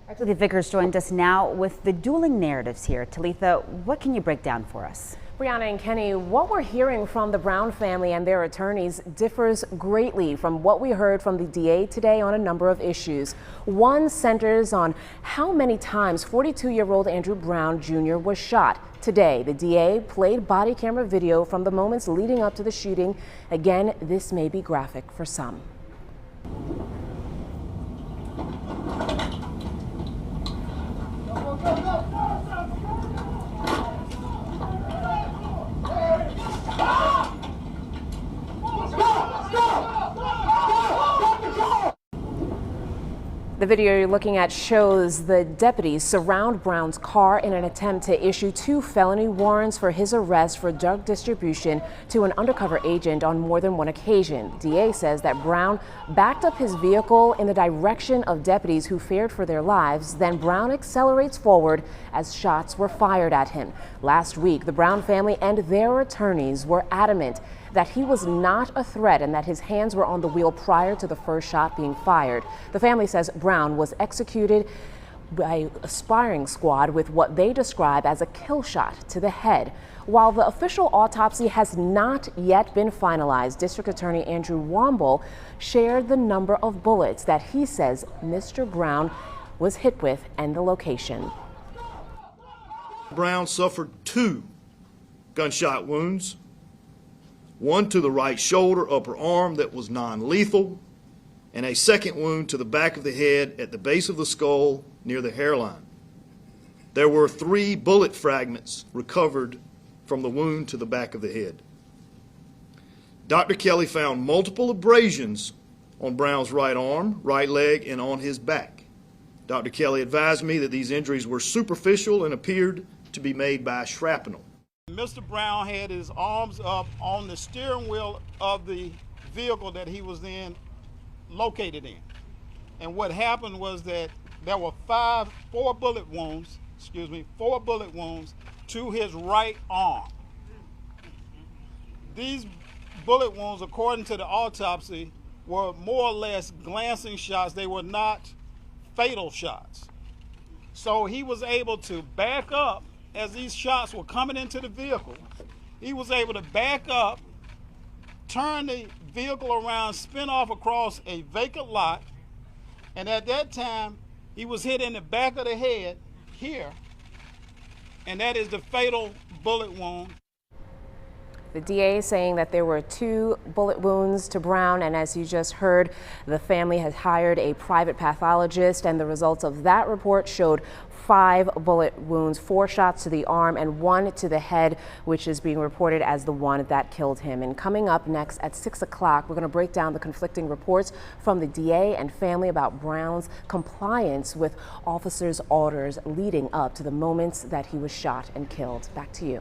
Talitha Vickers joined us now with the dueling narratives here. Talitha, what can you break down for us? Brianna and Kenny, what we're hearing from the Brown family and their attorneys differs greatly from what we heard from the DA today on a number of issues. One centers on how many times 42-year-old Andrew Brown Jr. was shot. Today, the DA played body camera video from the moments leading up to the shooting. Again, this may be graphic for some. The video you're looking at shows the deputies surround Brown's car in an attempt to issue 2 felony warrants for his arrest for drug distribution to an undercover agent on more than one occasion. DA says that Brown backed up his vehicle in the direction of deputies who feared for their lives. Then Brown accelerates forward as shots were fired at him. Last week, the Brown family and their attorneys were adamant that he was not a threat and that his hands were on the wheel prior to the first shot being fired. The family says Brown was executed by a firing squad with what they describe as a kill shot to the head. While the official autopsy has not yet been finalized, District Attorney Andrew Womble shared the number of bullets that he says Mr. Brown was hit with and the location. Brown suffered 2 gunshot wounds, one to the right shoulder, upper arm that was non-lethal, and a second wound to the back of the head at the base of the skull near the hairline. There were 3 bullet fragments recovered from the wound to the back of the head. Dr. Kelly found multiple abrasions on Brown's right arm, right leg, and on his back. Dr. Kelly advised me that these injuries were superficial and appeared to be made by shrapnel. Mr. Brown had his arms up on the steering wheel of the vehicle that he was then located in. And what happened was that there were 4 bullet wounds to his right arm. These bullet wounds, according to the autopsy, were more or less glancing shots. They were not fatal shots. So he was able to back up as these shots were coming into the vehicle. He was able to back up, turn the vehicle around, spin off across a vacant lot, and at that time he was hit in the back of the head here, and that is the fatal bullet wound. The DA saying that there were 2 bullet wounds to Brown, and as you just heard, the family has hired a private pathologist, and the results of that report showed 5 bullet wounds, 4 shots to the arm and 1 to the head, which is being reported as the one that killed him. And coming up next at 6 o'clock, we're going to break down the conflicting reports from the DA and family about Brown's compliance with officers' orders leading up to the moments that he was shot and killed. Back to you.